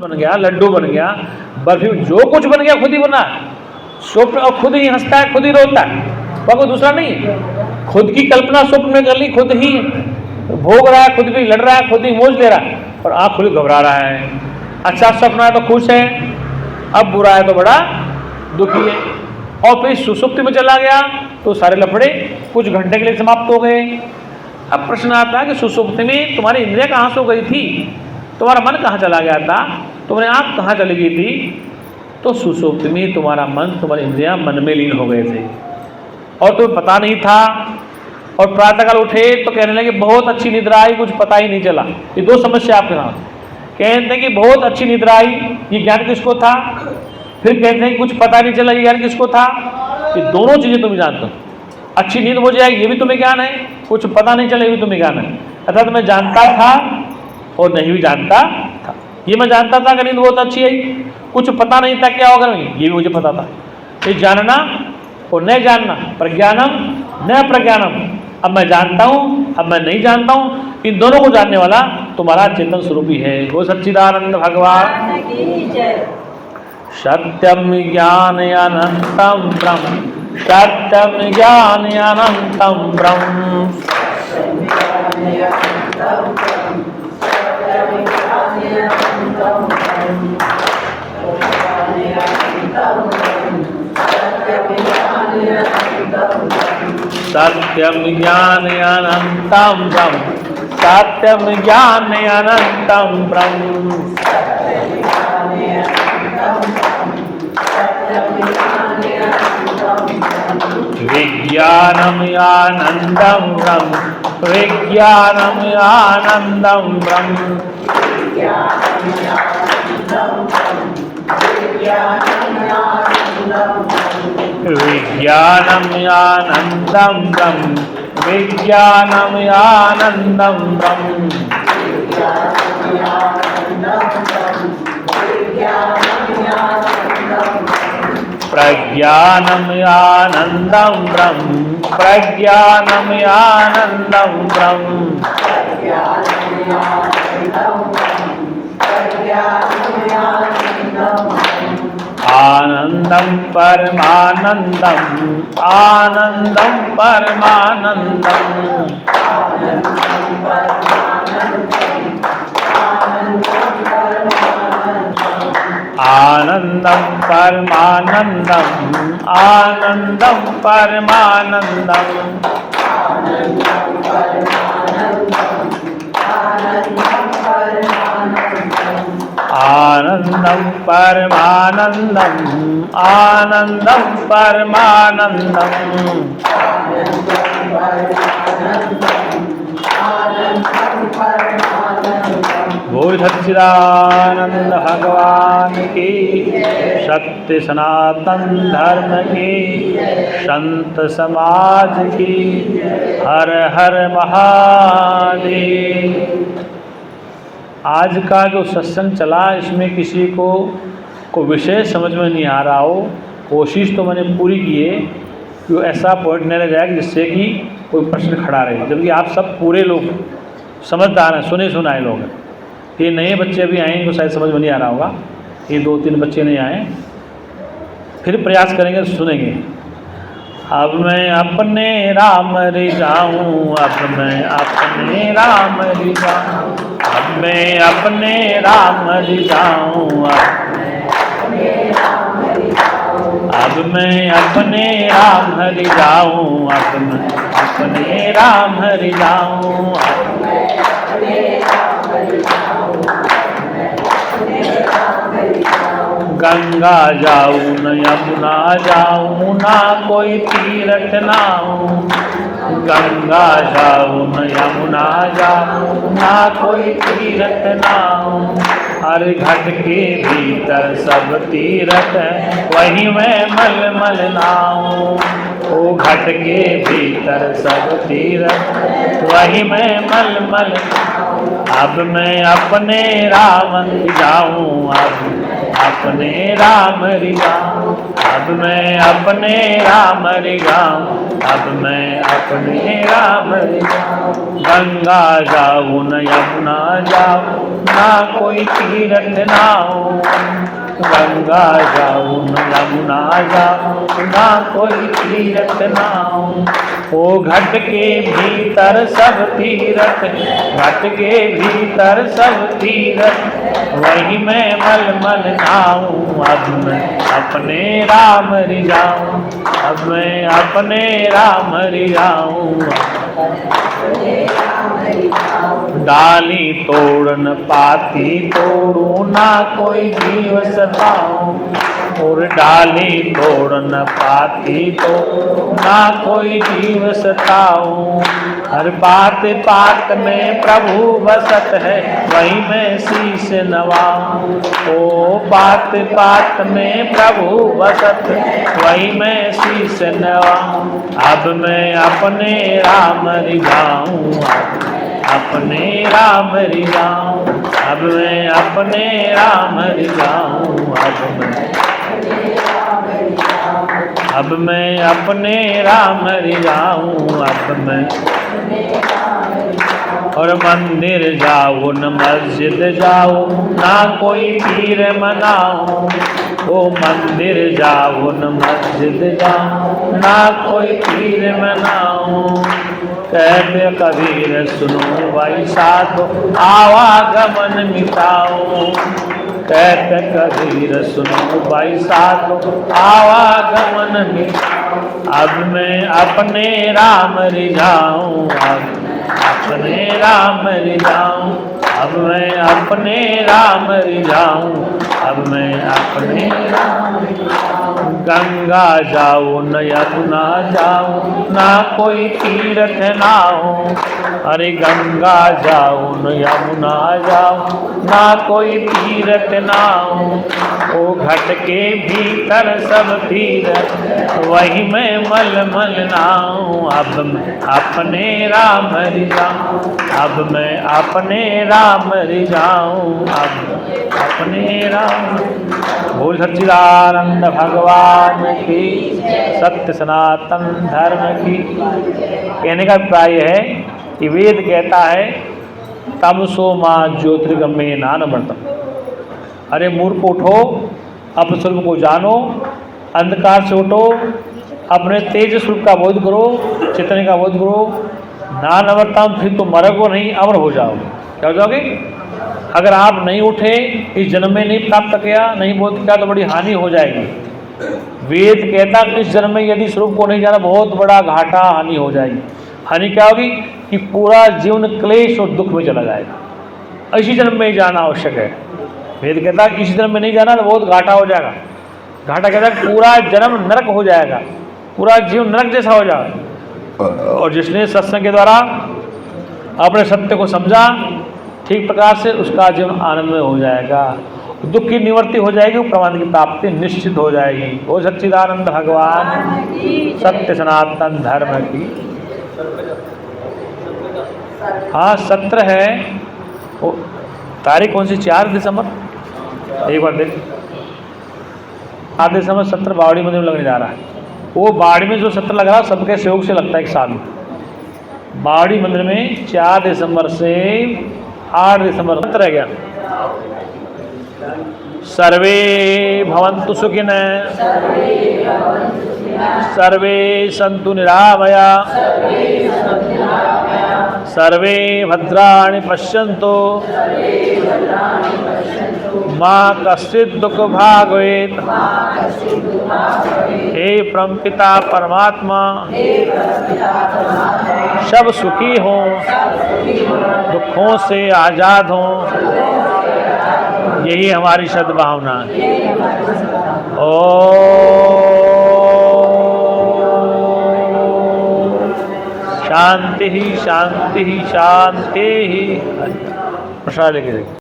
बन गया, लड्डू बन गया, बर्फी, जो कुछ बन गया खुद ही बना स्वप्न, और खुद ही हंसता है, खुद ही रोता है, वह कोई दूसरा नहीं है। खुद की कल्पना स्वप्न में कर ली, खुद ही भोग रहा है, खुद भी लड़ रहा है, खुद ही मौज ले रहा है, और आप खुद घबरा रहा है। अच्छा सपना है तो खुश है, अब बुरा है तो बड़ा दुखी है। और फिर सुसुप्ति में चला गया तो सारे लफड़े कुछ घंटे के लिए समाप्त हो गए। अब प्रश्न आता है कि सुसुप्ति में तुम्हारी इंद्रियां कहाँ सो गई थी, तुम्हारा मन कहाँ चला गया था, तुम्हारी आँख कहाँ चली गई थी? तो सुसुप्ति में तुम्हारा मन, तुम्हारी इंद्रियां मन में लीन हो गए थे और तुम्हें पता नहीं था। और प्रातःकाल उठे तो कहने लगे बहुत अच्छी निद्रा आई, कुछ पता ही नहीं चला। ये दो समस्या आपके साथ। कहते हैं कि बहुत अच्छी निद्रा आई, ये ज्ञान किसको था? फिर कहते हैं कि कुछ पता नहीं चला, ये ज्ञान किसको था? ये दोनों चीज़ें तुम जानते हो। अच्छी नींद हो जाएगी ये भी तुम्हें ज्ञान है, कुछ पता नहीं चला ये भी तुम्हें ज्ञान है। अर्थात मैं जानता था और नहीं भी जानता था। ये मैं जानता था कि नींद बहुत अच्छी आई, कुछ पता नहीं था क्या होगा, ये भी मुझे पता था। ये जानना और न जानना, प्रज्ञानम न प्रज्ञानम। अब मैं जानता हूँ, अब मैं नहीं जानता हूँ, इन दोनों को जानने वाला तुम्हारा चेतन स्वरूप ही है। वो सच्चिदानंद भगवान सत्यम ज्ञान अनंतम ब्रह्म, सत्यम ज्ञान अनंतम ब्रह्म, सत्यम ज्ञान अनंतम ब्रह्म, सत्यम ज्ञान अनंतम ब्रह्म, विज्ञानम आनंदम ब्रह्म, विज्ञानम आनंदम ब्रह्म, विज्ञानम आनंदम ब्रह्म, विज्ञानम आनंदम ब्रह्म, प्रज्ञानम आनंदम ब्रह्म, प्रज्ञानम आनंदम ब्रह्म, आनंदम परमानंदम, आनंदम परमानंदम, आनंदम परमानंदम, आनंदम परमानंदम, आनंदम परमानंदम, आनंदम परमानंदम, बोल सच्चिदानंद भगवान की, सत्य सनातन धर्म की, संत समाज की, हर हर महादेव। आज का जो सत्संग चला इसमें किसी को विषय समझ में नहीं आ रहा हो, कोशिश तो मैंने पूरी की है कि ऐसा पॉइंट नहीं रह जाए जिससे कि कोई प्रश्न खड़ा रहे, जबकि आप सब पूरे लोग समझदार हैं, सुने सुनाए लोग हैं। ये नए बच्चे अभी आए इनको शायद समझ में नहीं आ रहा होगा, ये 2-3 बच्चे नहीं आए, फिर प्रयास करेंगे सुनेंगे। अब मैं अपने राम रिझाऊँ, अब मैं अपने राम रिझाऊँ, अब मैं अपने राम रिझाऊँ, अब मैं अपने राम रिझाऊँ, अब मैं अपने राम रिझाऊँ, गंगा जाऊँ न यमुना जाऊँ, ना कोई तीर्थ नाऊँ, गंगा जाऊँ न यमुना जाऊँ, ना कोई तीर्थ नाऊँ, हर घट के भीतर सब तीर्थ वही मैं मल मल नाऊँ, ओ घट के भीतर सब तीर्थ वही मैं मल मल। अब मैं अपने राम जाऊँ, अब अपने राम रिझाऊं, अब मैं अपने राम रिझाऊं, अब मैं अपने राम रिझाऊं। गंगा जाऊं न यमुना जाऊं, ना कोई तीरथ नाऊं, गंगा जाऊं न यमुना जाऊं, ना कोई तीरथ नाऊं। ओ घट के भीतर सब तीरथ, घट के भीतर सब तीरथ, वही मैं मल नाऊं, अब मैं अपने राम रिझाऊं, अब मैं अपने राम रिझाऊं। डाली तोड़न पाती तोड़ू, ना कोई जीव सताऊं, और डाली तोड़न पाती तोड़ू, ना कोई जीव सताऊं। हर बात बात में प्रभु बसत है, वही मैं शीश नवाऊं। ओ बात बात में प्रभु बसत, वही मैं शीश नवाऊं। अब मैं अपने राम रिझाऊं, अपने राम रिझाऊं, अब मैं अपने राम रिझाऊं, अब मैं अपने राम रिझाऊं, अब मैं। और मंदिर जाओ न मस्जिद जाओ, ना कोई पीर मनाओ, ओ मंदिर जाओ न मस्जिद जाओ, ना कोई पीर मनाओ। कहते कबीर सुनो भाई साधो, आवागमन मिटाओ, कहते कबीर सुनो भाई साधो, आवागमन मिटाओ। अब मैं अपने राम रिझाऊं, अपने राम रिझाऊं, अब मैं अपने राम रिझाऊं, अब मैं अपने राम रिझाऊं। गंगा जाओ न यमुना जाओ, ना कोई तीरथ नाऊं, अरे गंगा जाओ न यमुना जाओ, ना कोई तीरथ नाऊं। ओ घट के भीतर सब तीरथ, वही मैं मल नाऊं, अब मैं अपने राम रिझाऊं, अब मैं अपने राम रिझाऊं, अब अपने राम। बोल सच्चिदानंद भगवान की, सत्य सनातन धर्म की। कहने का अभिप्राय है कि वेद कहता है तमसो मां ज्योतिर्गमय नानमृतम, अरे मूर्ख उठो, अपने स्वरूप को जानो, अंधकार से उठो, अपने तेज स्वरूप का बोध करो, चेतने का बोध करो। नानमृतम, फिर तो मरोगे नहीं, अमर हो जाओगे। क्या हो जाओगे? अगर आप नहीं उठे, इस जन्म में नहीं प्राप्त किया, नहीं बोध किया, तो बड़ी हानि हो जाएगी। वेद कहता कि इस जन्म में यदि स्वरूप को नहीं जाना, बहुत बड़ा घाटा हानि हो जाएगी। हानि क्या होगी कि पूरा जीवन क्लेश और दुख में चला जाएगा। इसी जन्म में ही जाना आवश्यक है। वेद कहता है इसी जन्म में नहीं जाना तो बहुत घाटा हो जाएगा। घाटा कहता है पूरा जन्म नरक हो जाएगा, पूरा जीवन नरक जैसा हो जाएगा। और जिसने सत्संग के द्वारा अपने सत्य को समझा ठीक प्रकार से, उसका जीवन आनंद में हो जाएगा, दुख की निवृत्ति हो जाएगी, प्रमाण की प्राप्ति निश्चित हो जाएगी। वो सच्चिदानंद भगवान सत्य सनातन धर्म की। हाँ 17 है वो तारीख, कौन सी? 4 दिसंबर। एक बार देख, 4 दिसंबर 17 बावड़ी मंदिर में लगने जा रहा है। वो बावड़ी में जो 17 लग रहा है सबके सहयोग से लगता है एक साथ में। बावड़ी मंदिर में 4 दिसंबर से 8 दिसंबर तक रह गया। सर्वे भवन्तु सुखिनः, सर्वे सन्तु निरामया, सर्वे भद्राणि पश्यन्तु, मा कश्चित् दुःख भाग् भवेत्। हे परमपिता परमात्मा, सब सुखी हों, दुखों से आज़ाद हों, यही हमारी सद्भावना है। शांति ही शांति ही शांति ही। प्रसाद लेके